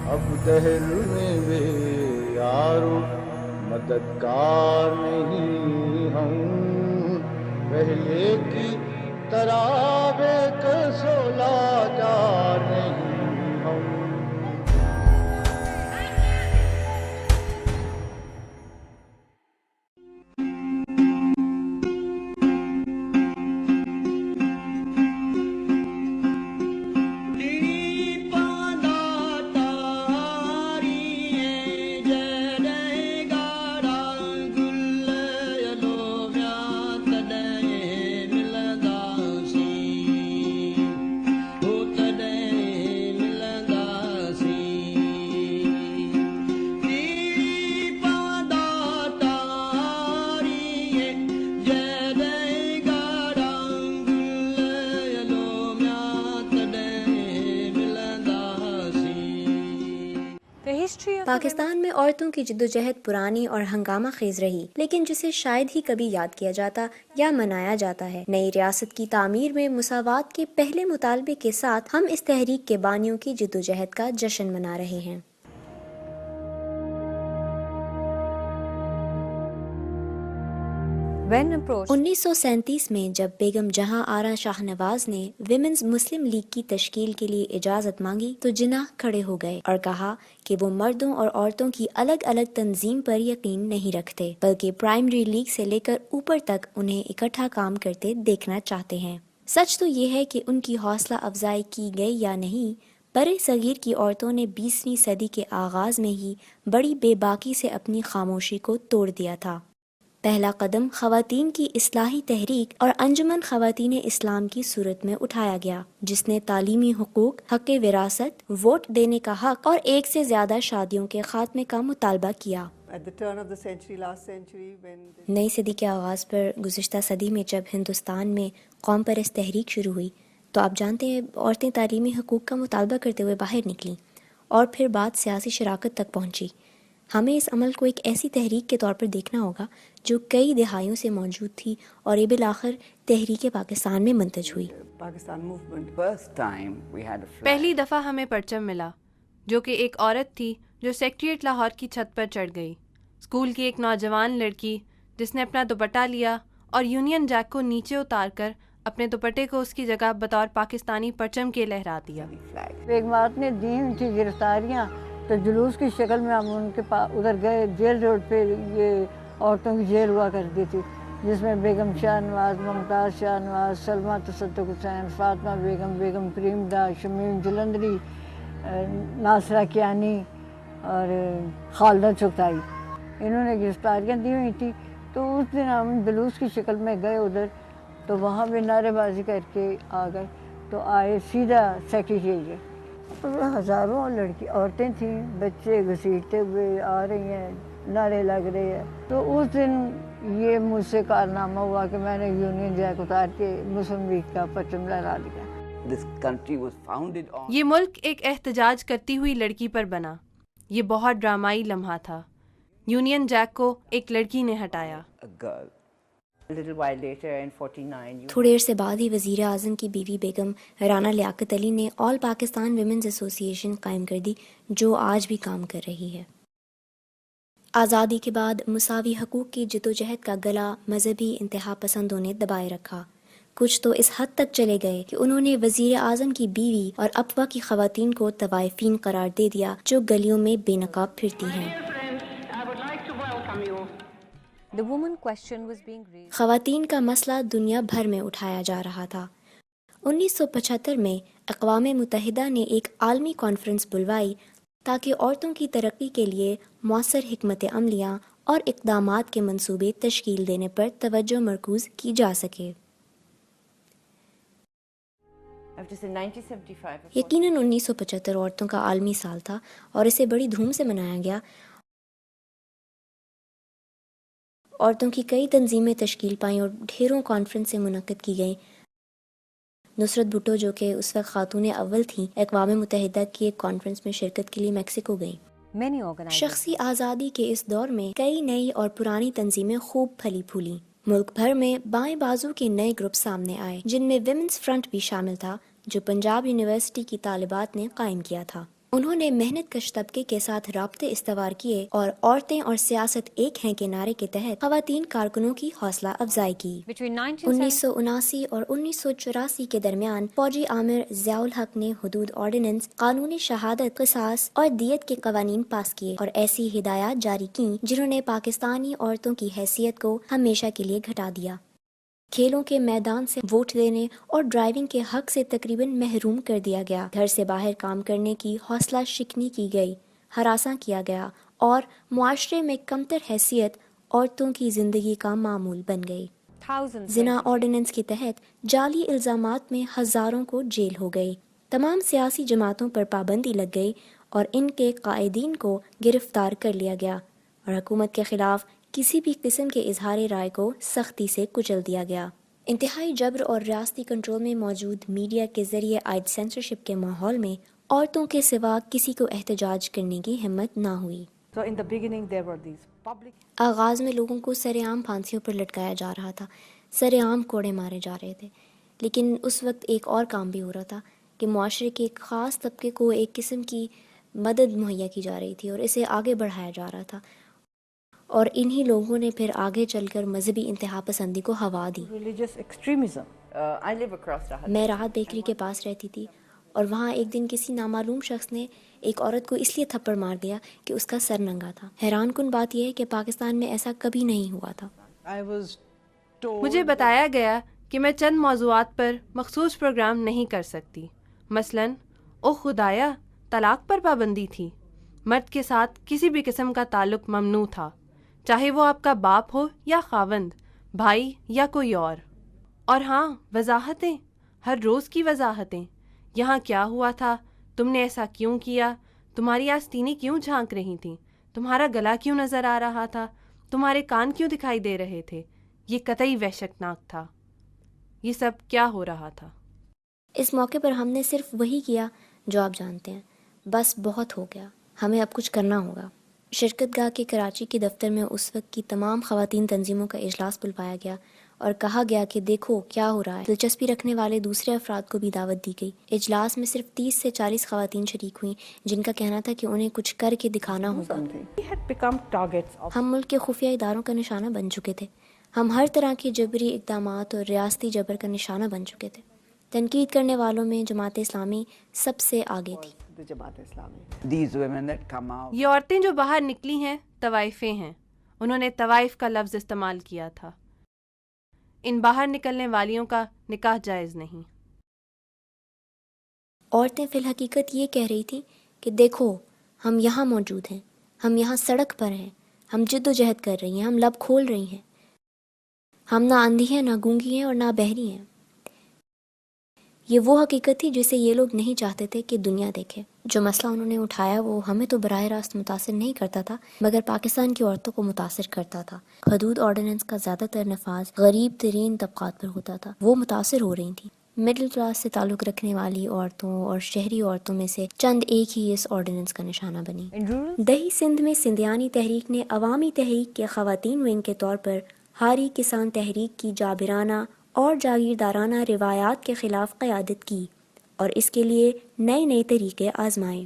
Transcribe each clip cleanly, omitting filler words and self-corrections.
اب دہر میں بے یارو مددگار نہیں ہم، پہلے کی طرح بے کس و لاچار نہیں ہم۔ پاکستان میں عورتوں کی جدوجہد پرانی اور ہنگامہ خیز رہی، لیکن جسے شاید ہی کبھی یاد کیا جاتا یا منایا جاتا ہے۔ نئی ریاست کی تعمیر میں مساوات کے پہلے مطالبے کے ساتھ ہم اس تحریک کے بانیوں کی جدوجہد کا جشن منا رہے ہیں۔ 1937 میں جب بیگم جہاں آرا شاہ نواز نے ویمنز مسلم لیگ کی تشکیل کے لیے اجازت مانگی تو جناح کھڑے ہو گئے اور کہا کہ وہ مردوں اور عورتوں کی الگ الگ تنظیم پر یقین نہیں رکھتے، بلکہ پرائمری لیگ سے لے کر اوپر تک انہیں اکٹھا کام کرتے دیکھنا چاہتے ہیں۔ سچ تو یہ ہے کہ ان کی حوصلہ افزائی کی گئی یا نہیں، برِ صغیر کی عورتوں نے 20ویں صدی کے آغاز میں ہی بڑی بے باکی سے اپنی خاموشی کو توڑ دیا تھا۔ پہلا قدم خواتین کی اصلاحی تحریک اور انجمن خواتین اسلام کی صورت میں اٹھایا گیا، جس نے تعلیمی حقوق، حق وراثت، ووٹ دینے کا حق اور ایک سے زیادہ شادیوں کے خاتمے کا مطالبہ کیا۔ نئی صدی کے آغاز پر گزشتہ صدی میں جب ہندوستان میں قوم پرست تحریک شروع ہوئی تو آپ جانتے ہیں عورتیں تعلیمی حقوق کا مطالبہ کرتے ہوئے باہر نکلیں اور پھر بات سیاسی شراکت تک پہنچی۔ ہمیں اس عمل کو ایک ایسی تحریک کے طور پر دیکھنا ہوگا جو کئی دہائیوں سے موجود تھی اور یہ بالآخر تحریک پاکستان میں منتج ہوئی۔ پہلی دفعہ ہمیں پرچم ملا، جو کہ ایک عورت تھی جو سیکریٹریٹ لاہور کی چھت پر چڑھ گئی، اسکول کی ایک نوجوان لڑکی جس نے اپنا دوپٹہ لیا اور یونین جیک کو نیچے اتار کر اپنے دوپٹے کو اس کی جگہ بطور پاکستانی پرچم کے لہرا دیا۔ بیگمات نے دین تھی گرفتاریاں، تو جلوس کی شکل میں ہم ان کے پاس ادھر گئے۔ جیل روڈ پہ یہ عورتوں کی جیل ہوا کرتی تھی، جس میں بیگم شاہ نواز، ممتاز شاہ نواز، سلمہ تصدق حسین، فاطمہ بیگم، بیگم کریم دا، شمیم جلندری، ناصرہ کیانی اور خالدہ چغتائی، انہوں نے گرفتاریاں دی ہوئی تھی۔ تو اس دن ہم جلوس کی شکل میں گئے ادھر، تو وہاں بھی نعرے بازی کر کے آ گئے، تو آئے سیدھا سیکریٹریٹ۔ ہزاروں لڑکی عورتیں تھیں، بچے گھسیٹتے ہوئے آ رہی ہیں، نعرے لگ رہے ہیں۔ تو اس دن یہ مجھ سے کارنامہ ہوا کہ میں نے یونین جیک اتار کے مسلم لیگ کا پرچم لہرا دیا۔ یہ ملک ایک احتجاج کرتی ہوئی لڑکی پر بنا۔ یہ بہت ڈرامائی لمحہ تھا۔ یونین جیک کو ایک لڑکی نے ہٹایا۔ تھوڑی دیر سے بعد ہی وزیر اعظم کی بیوی بیگم رانا لیاقت علی نے آل پاکستان ویمنز ایسوسی ایشن قائم کر دی، جو آج بھی کام کر رہی ہے۔ آزادی کے بعد مساوی حقوق کی جدوجہد کا گلا مذہبی انتہا پسندوں نے دبائے رکھا۔ کچھ تو اس حد تک چلے گئے کہ انہوں نے وزیر اعظم کی بیوی اور اپوا کی خواتین کو طوائفین قرار دے دیا جو گلیوں میں بے نقاب پھرتی ہیں۔ خواتین کا مسئلہ دنیا بھر میں اٹھایا جا رہا تھا۔ 1975 میں اقوام متحدہ نے ایک عالمی کانفرنس بلوائی تاکہ عورتوں کی ترقی کے لیے مؤثر حکمت عملیاں اور اقدامات کے منصوبے تشکیل دینے پر توجہ مرکوز کی جا سکے۔ یقیناً 1975 عورتوں کا عالمی سال تھا اور اسے بڑی دھوم سے منایا گیا۔ عورتوں کی کئی تنظیمیں تشکیل پائیں اور ڈھیروں کانفرنسیں منعقد کی گئیں۔ نصرت بھٹو جو کہ اس وقت خاتون اول تھیں، اقوام متحدہ کی ایک کانفرنس میں شرکت کے لیے میکسیکو گئیں۔ شخصی آزادی کے اس دور میں کئی نئی اور پرانی تنظیمیں خوب پھلی پھولیں۔ ملک بھر میں بائیں بازو کے نئے گروپ سامنے آئے، جن میں ویمنز فرنٹ بھی شامل تھا، جو پنجاب یونیورسٹی کی طالبات نے قائم کیا تھا۔ انہوں نے محنت کش طبقے کے ساتھ رابطے استوار کیے اور عورتیں اور سیاست ایک ہیں کے نعرے کے تحت خواتین کارکنوں کی حوصلہ افزائی کی۔ 1979 اور 1984 کے درمیان فوجی عامر ضیاء الحق نے حدود آرڈیننس، قانون شہادت، قصاص اور دیت کے قوانین پاس کیے اور ایسی ہدایات جاری کیں جنہوں نے پاکستانی عورتوں کی حیثیت کو ہمیشہ کے لیے گھٹا دیا۔ کھیلوں کے میدان سے ووٹ دینے اور ڈرائیونگ کے حق سے تقریباً محروم کر دیا گیا۔ گھر سے باہر کام کرنے کی حوصلہ شکنی کی گئی، ہراساں کیا گیا اور معاشرے میں کمتر حیثیت عورتوں کی زندگی کا معمول بن گئی۔ زنا آرڈیننس کے تحت جعلی الزامات میں ہزاروں کو جیل ہو گئی، تمام سیاسی جماعتوں پر پابندی لگ گئی اور ان کے قائدین کو گرفتار کر لیا گیا اور حکومت کے خلاف کسی بھی قسم کے اظہار رائے کو سختی سے کچل دیا گیا۔ انتہائی جبر اور ریاستی کنٹرول میں موجود میڈیا کے ذریعے عائد سینسرشپ کے ماحول میں عورتوں کے سوا کسی کو احتجاج کرنے کی ہمت نہ ہوئی۔ آغاز میں لوگوں کو سر عام پھانسیوں پر لٹکایا جا رہا تھا، سر عام کوڑے مارے جا رہے تھے، لیکن اس وقت ایک اور کام بھی ہو رہا تھا کہ معاشرے کے ایک خاص طبقے کو ایک قسم کی مدد مہیا کی جا رہی تھی اور اسے آگے بڑھایا جا رہا تھا، اور انہی لوگوں نے پھر آگے چل کر مذہبی انتہا پسندی کو ہوا دی۔ میں راحت بیکری کے پاس رہتی تھی اور وہاں ایک دن کسی نامعلوم شخص نے ایک عورت کو اس لیے تھپڑ مار دیا کہ اس کا سر ننگا تھا۔ حیران کن بات یہ ہے کہ پاکستان میں ایسا کبھی نہیں ہوا تھا۔ مجھے بتایا گیا کہ میں چند موضوعات پر مخصوص پروگرام نہیں کر سکتی، مثلاً او خدایا طلاق پر پابندی تھی، مرد کے ساتھ کسی بھی قسم کا تعلق ممنوع تھا، چاہے وہ آپ کا باپ ہو یا خاوند، بھائی یا کوئی اور ہاں، وضاحتیں، ہر روز کی وضاحتیں، یہاں کیا ہوا تھا، تم نے ایسا کیوں کیا، تمہاری آستینیں کیوں جھانک رہی تھیں، تمہارا گلا کیوں نظر آ رہا تھا، تمہارے کان کیوں دکھائی دے رہے تھے، یہ قطعی وحشتناک تھا، یہ سب کیا ہو رہا تھا۔ اس موقع پر ہم نے صرف وہی کیا جو آپ جانتے ہیں، بس بہت ہو گیا، ہمیں اب کچھ کرنا ہوگا۔ شرکت گاہ کے کراچی کے دفتر میں اس وقت کی تمام خواتین تنظیموں کا اجلاس بلوایا گیا اور کہا گیا کہ دیکھو کیا ہو رہا ہے۔ دلچسپی رکھنے والے دوسرے افراد کو بھی دعوت دی گئی۔ اجلاس میں صرف 30 سے 40 خواتین شریک ہوئیں جن کا کہنا تھا کہ انہیں کچھ کر کے دکھانا ہوگا۔ ہم ملک کے خفیہ اداروں کا نشانہ بن چکے تھے، ہم ہر طرح کے جبری اقدامات اور ریاستی جبر کا نشانہ بن چکے تھے۔ تنقید کرنے والوں میں جماعت اسلامی سب سے آگے تھی۔ یہ عورتیں جو باہر نکلی ہیں طوائفیں ہیں، انہوں نے طوائف کا لفظ استعمال کیا تھا، ان باہر نکلنے والیوں کا نکاح جائز نہیں۔ عورتیں فی الحقیقت یہ کہہ رہی تھیں کہ دیکھو ہم یہاں موجود ہیں، ہم یہاں سڑک پر ہیں، ہم جد و جہد کر رہی ہیں، ہم لب کھول رہی ہیں، ہم نہ اندھی ہیں، نہ گونگی ہیں اور نہ بہری ہیں۔ یہ وہ حقیقت تھی جسے یہ لوگ نہیں چاہتے تھے کہ دنیا دیکھے۔ جو مسئلہ انہوں نے اٹھایا وہ ہمیں تو براہ راست متاثر نہیں کرتا تھا، مگر پاکستان کی عورتوں کو متاثر کرتا تھا۔ حدود آرڈیننس کا زیادہ تر نفاذ غریب ترین طبقات پر ہوتا تھا، وہ متاثر ہو رہی تھیں۔ مڈل کلاس سے تعلق رکھنے والی عورتوں اور شہری عورتوں میں سے چند ایک ہی اس آرڈیننس کا نشانہ بنی۔ دہی سندھ میں سندھیانی تحریک نے عوامی تحریک کے خواتین ونگ کے طور پر ہاری کسان تحریک کی جابرانہ اور جاگیردارانہ روایات کے خلاف قیادت کی اور اس کے لیے نئے نئے طریقے آزمائے۔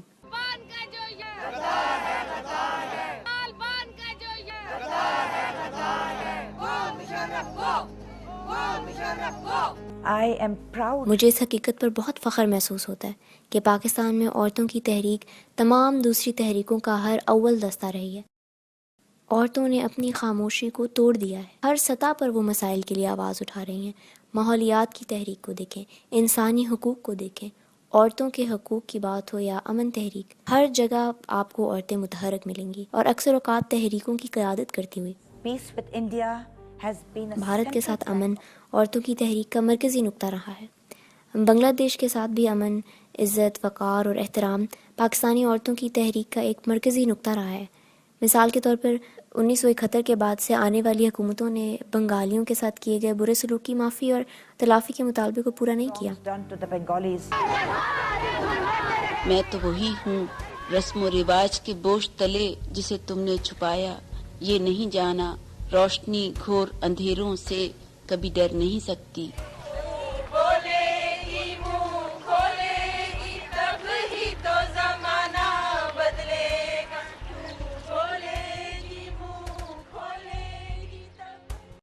مجھے اس حقیقت پر بہت فخر محسوس ہوتا ہے کہ پاکستان میں عورتوں کی تحریک تمام دوسری تحریکوں کا ہر اول دستہ رہی ہے۔ عورتوں نے اپنی خاموشی کو توڑ دیا ہے، ہر سطح پر وہ مسائل کے لیے آواز اٹھا رہی ہیں۔ ماحولیات کی تحریک کو دیکھیں، انسانی حقوق کو دیکھیں، عورتوں کے حقوق کی بات ہو یا امن تحریک، ہر جگہ آپ کو عورتیں متحرک ملیں گی اور اکثر اوقات تحریکوں کی قیادت کرتی ہوئی۔ بھارت کے ساتھ امن عورتوں کی تحریک کا مرکزی نقطہ رہا ہے۔ بنگلہ دیش کے ساتھ بھی امن، عزت، وقار اور احترام پاکستانی عورتوں کی تحریک کا ایک مرکزی نقطہ رہا ہے۔ مثال کے طور پر 1971 کے بعد سے آنے والی حکومتوں نے بنگالیوں کے ساتھ کیے گئے برے سلوک کی معافی اور تلافی کے مطالبے کو پورا نہیں کیا۔ میں تو وہی ہوں رسم و رواج کے بوجھ تلے جسے تم نے چھپایا، یہ نہیں جانا روشنی گھور اندھیروں سے کبھی ڈر نہیں سکتی۔